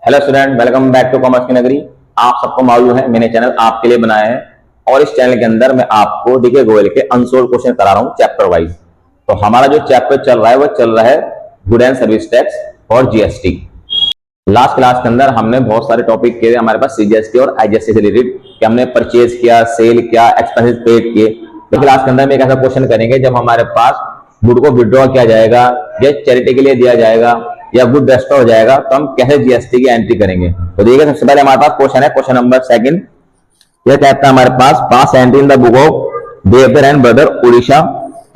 Hello student, welcome back to commerce की नगरी। आप सबको मालूम है मैंने चैनल आपके लिए बनाया है और इस चैनल के अंदर मैं आपको डीके गोयल के अनसोल्ड क्वेश्चन करा रहा हूँ चैप्टर वाइज। तो हमारा जो चैप्टर चल रहा है वो चल रहा है गुड एंड सर्विस टैक्स और जीएसटी। लास्ट क्लास के अंदर हमने बहुत सारे टॉपिक किए हमारे पास सीजीएसटी और आईजीएसटी से रिलेटेड कि हमने परचेज किया, सेल किया, एक्सपेंसेस पेड किए। तो क्लास के अंदर में एक ऐसा क्वेश्चन करेंगे जब हमारे पास गुड को विड्रॉ किया जाएगा या चैरिटी के लिए दिया जाएगा या गुड रेस्टोर हो जाएगा तो हम कैसे जीएसटी की एंट्री करेंगे। तो देखिए सबसे पहले हमारे पास क्वेश्चन है, क्वेश्चन नंबर सेकंड। यह कहता है हमारे पास entry in the book of Devdhar and brother Orissa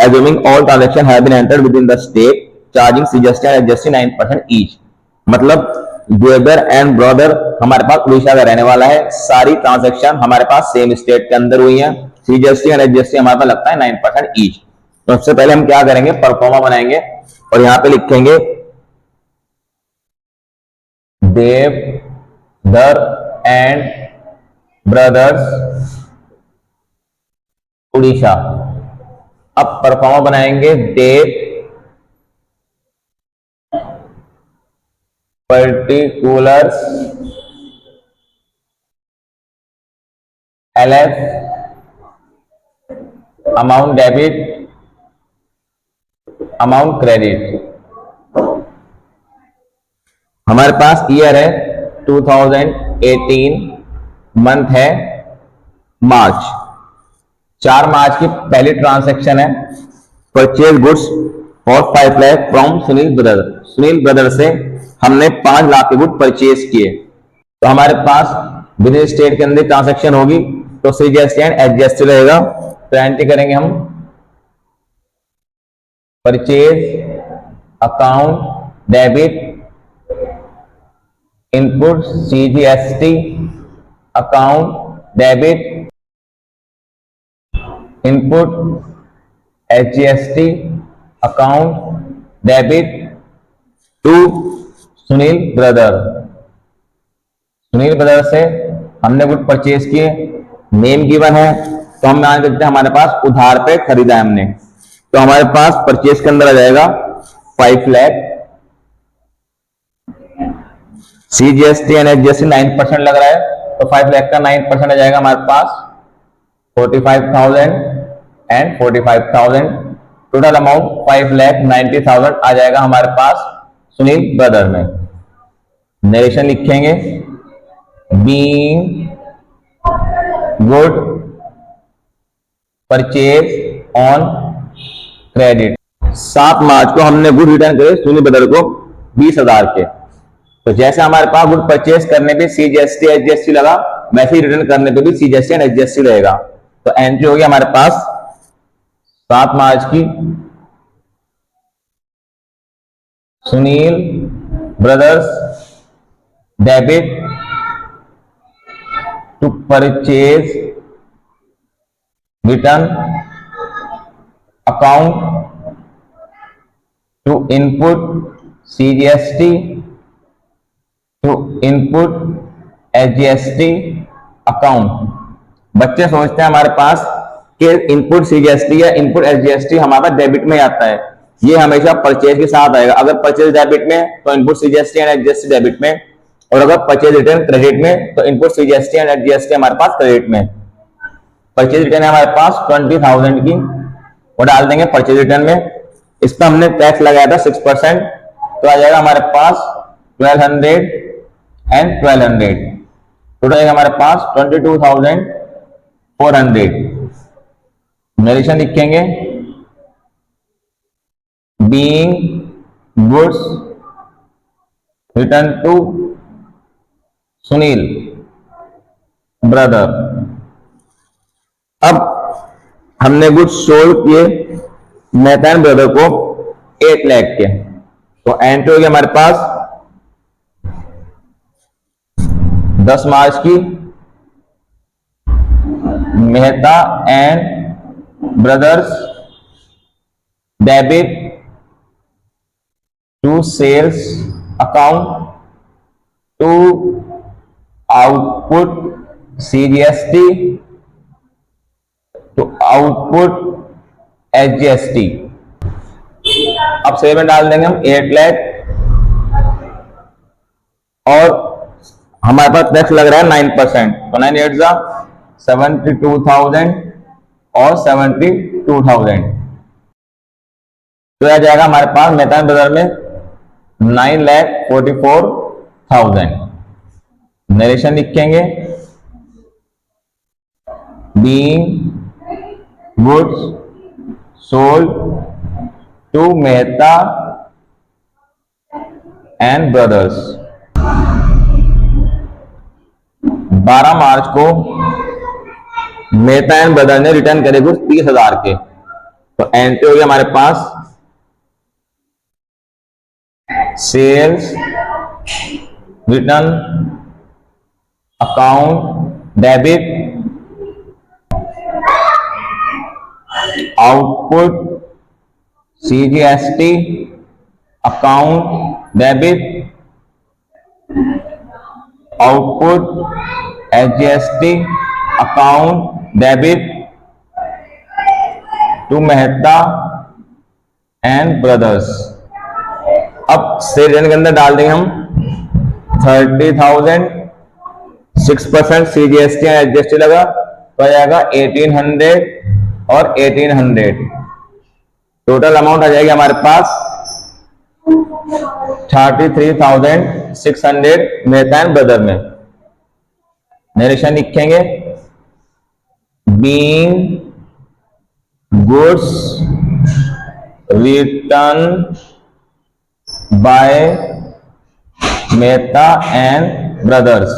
assuming all transaction have been entered within the state charging CGST and SGST 9% each. मतलब देवधर एंड ब्रदर हमारे पास उड़ीसा का रहने वाला है, सारी ट्रांजैक्शन हमारे पास सेम स्टेट के अंदर हुई है, सीजीएसटी एंड एसजीएसटी हमारे पास लगता है 9% ईच। तो सबसे पहले हम क्या करेंगे, परफॉर्मा बनाएंगे और यहां पे लिखेंगे देवधर एंड ब्रदर्स उड़ीसा। अब परफॉर्मा बनाएंगे date particulars LF amount debit amount credit. हमारे पास ईयर है 2018, मंथ है मार्च। 4 मार्च की पहली ट्रांसैक्शन है, purchase goods for 5 lakh from Sunil brother. Sunil brother से हमने 5 लाख के गुड परचेज किए। तो हमारे पास विद इन स्टेट के अंदर ट्रांसैक्शन होगी तो सीजीएसटी एंड एसजीएसटी रहेगा। तो एंट्री करेंगे हम purchase account debit input CGST account debit input HGST account debit to Sunil brother. Sunil brother से हमने गुड परचेज किए, नेम गिवन है तो हम मान सकते हैं हमारे पास उधार पे खरीदा है हमने। तो हमारे पास परचेज के अंदर आ जाएगा 5 लाख, सीजीएसटी एंड एसजीएसटी 9% लग रहा है तो 5 लाख का 9% आ जाएगा हमारे पास 45,000 एंड 45,000। टोटल अमाउंट 5,90,000 आ जाएगा हमारे पास सुनील ब्रदर में। नरेशन लिखेंगे being good purchase on credit. 7 मार्च को हमने गुड रिटर्न करे सुनील ब्रदर को 20,000 के। तो जैसे हमारे पास गुड परचेज करने पे सीजीएसटी एसजीएसटी लगा वैसे ही रिटर्न करने पे भी सीजीएसटी एंड एसजीएसटी रहेगा। तो एंट्री होगी हमारे पास 7 मार्च की Sunil brothers debit to purchase return account to input CGST to input HGST account. बच्चे सोचते हैं हमारे पास कि इनपुट सीजीएसटी या इनपुट एचजीएसटी हमारे पास डेबिट में आता है, ये हमेशा परचेज के साथ आएगा। अगर परचेज डेबिट में तो input CGST and HGST debit में, और अगर परचेज रिटर्न क्रेडिट में तो इनपुट सीजीएसटी एंड एचजीएसटी हमारे पास क्रेडिट में। परचेज रिटर्न है हमारे पास 20,000 की, वो डाल देंगे परचेज रिटर्न में। इस पर हमने टैक्स लगाया था 6%, तो आ जाएगा हमारे पास 1200 एंड 1200। टोटल हमारे पास 22,400। नरेशन लिखेंगे being goods return to Sunil brother. अब हमने गुड्स सोल्ड किए मेहता एंड ब्रदर को 8 लाख के। तो एंट्री होगी हमारे पास 10 मार्च की Mehta and brothers debit to sales account to output CGST to output HGST. अब सेल में डाल देंगे हम 8 लाख और हमारे पास टैक्स लग रहा है 9%, तो 9 8 जा 72,000 और 72,000, तो आ जाएगा हमारे पास मेहता एंड ब्रदर में 9,44,000। नरेशन लिखेंगे, being goods sold to Mehta and brothers. 12 March को मेहता एंड ब्रदर ने रिटर्न करे गुड्स 30,000 के, तो एंट्री हो गया हमारे पास sales return account debit output CGST account debit output HGST account debit to Mehta and brothers. अब सेल रिटर्न के अंदर डाल देंगे हम 30,000, 6% सीजीएसटी एंड एचजीएसटी लगा तो आ जाएगा 1800 और 1800, टोटल अमाउंट आ जाएगी हमारे पास 33,600 मेहता एंड ब्रदर में। नरेशन लिखेंगे, being goods return by Mehta and brothers.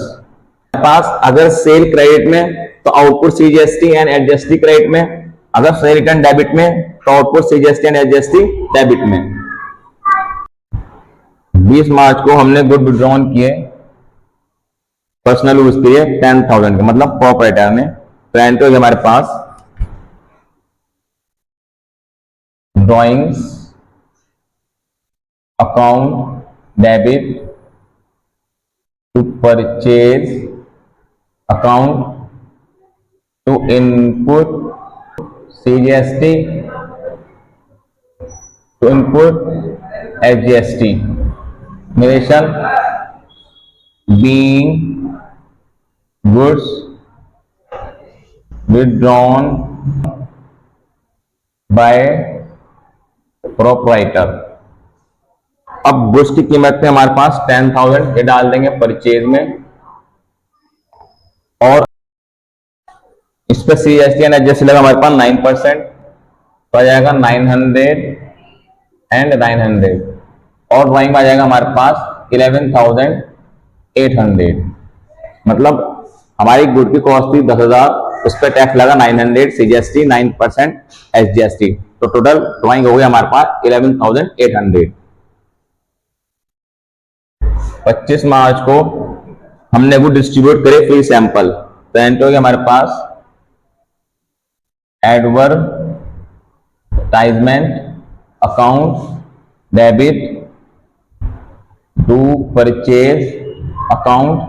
पास अगर सेल क्रेडिट में तो output CGST and HGST credit में, अगर सेल रिटर्न डेबिट में तो output CGST and HGST debit में। 20 मार्च को हमने गुड विड्रॉन किए पर्सनल यूज के लिए 10,000 के, मतलब प्रोपराइटर में। तो एंट्री होगी हमारे पास drawings account debit to purchase account to input CGST to input HGST. Narration, being goods withdrawn by proprietor. अब गुड्स की कीमत में हमारे पास 10,000 ये डाल देंगे परचेज में, और इस पर सीजीएसटी एंड एचजीएसटी लगा हमारे पास 9%, तो आ जाएगा 900 एंड 900, और ड्राइंग में आ जाएगा हमारे पास 11,800। मतलब हमारी गुड की कॉस्ट थी 10,000, उस पर टैक्स लगा 900 सीजीएसटी 9% एचजीएसटी, तो टोटल ड्राइंग हो गई हमारे पास 11,800। 25 मार्च को हमने वो डिस्ट्रीब्यूट करे फ्री सैंपल, तो एंट्री हो गया हमारे पास advertisement account debit to purchase account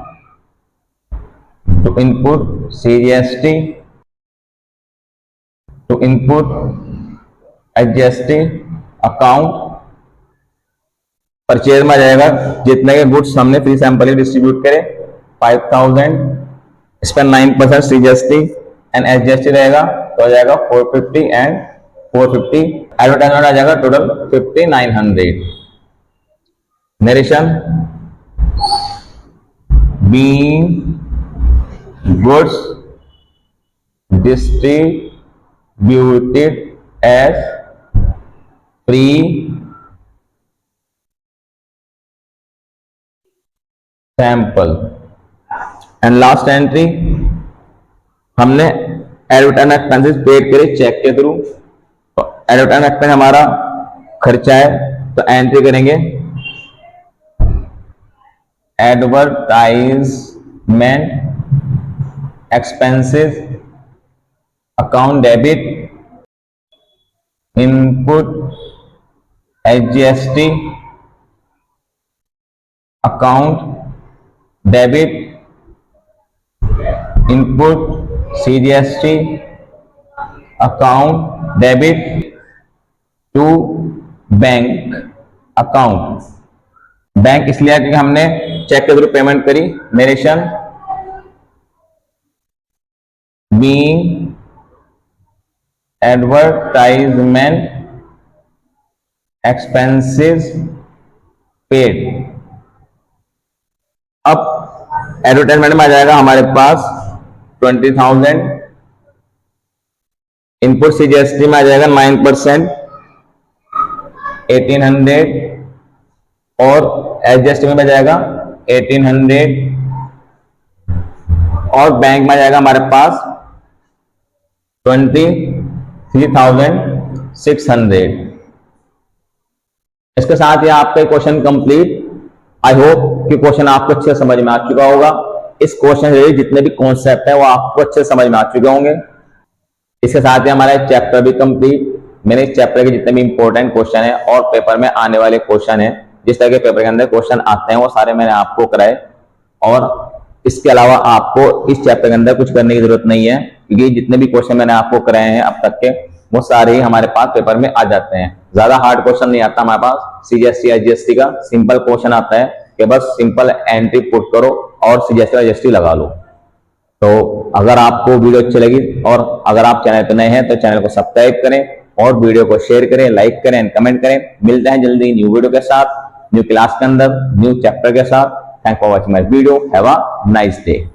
to input CGST to input HGST account. Purchase में आ जाएगा जितने के गुड्स हमने फ्री सैंपल डिस्ट्रीब्यूट करे 5,000, इस पर 9% सीजीएसटी एंड एचजीएसटी रहेगा, तो आ जाएगा 450 एंड 450। एडवर्टाइजमेंट आ जाएगा total 5,900। Narration, being goods distributed as free sample. And last entry हमने एडवर्टाइजमेंट एक्सपेंसेस पेड करे चेक के थ्रू, तो एडवर्टाइजमेंट एक्सपेंस हमारा खर्चा है, तो एंट्री करेंगे advertisement expenses account debit input HGST account debit input CGST account debit to bank account. Bank इसलिए क्योंकि हमने चेक के थ्रू पेमेंट करी। Narration being advertisement expenses paid. अब एडवर्टाइजमेंट में आ जाएगा हमारे पास 20,000, इनपुट सीजीएसटी में आ जाएगा 9%, 1800, और एसजीएसटी में आ जाएगा 1800, और बैंक में आ जाएगा हमारे पास 23,600। इसके साथ ही आपका क्वेश्चन कंप्लीट। आई होप कि क्वेश्चन आपको अच्छे समझ में आ चुका होगा। इस क्वेश्चन से जितने भी कॉन्सेप्ट है वो आपको अच्छे समझ में आ चुके होंगे। इसके साथ ही हमारा चैप्टर भी कंप्लीट। मैंने इस चैप्टर के जितने भी इंपॉर्टेंट क्वेश्चन है और पेपर में आने वाले क्वेश्चन है, जिस तरह के पेपर के अंदर क्वेश्चन आते हैं, वो सारे मैंने आपको कराए। और इसके अलावा आपको इस चैप्टर के अंदर कुछ करने की जरूरत नहीं है, क्योंकि जितने भी क्वेश्चन मैंने आपको कराए हैं अब तक के, वो सारे ही हमारे पास पेपर में आ जाते हैं। ज्यादा हार्ड क्वेश्चन नहीं आता हमारे पास सीजीएसटी एसजीएसटी का। सिंपल क्वेश्चन आता है कि बस सिंपल एंट्री पुट करो और सीजीएसटी एसजीएसटी लगा लो। तो अगर आपको वीडियो अच्छी लगी और अगर आप चैनल पर नए हैं तो चैनल को सब्सक्राइब करें और वीडियो को शेयर करें, लाइक करें एंड कमेंट करें। मिलते हैं जल्दी न्यू वीडियो के साथ, न्यू क्लास के अंदर, न्यू चैप्टर के साथ। Thank for watching my video. Have a nice day.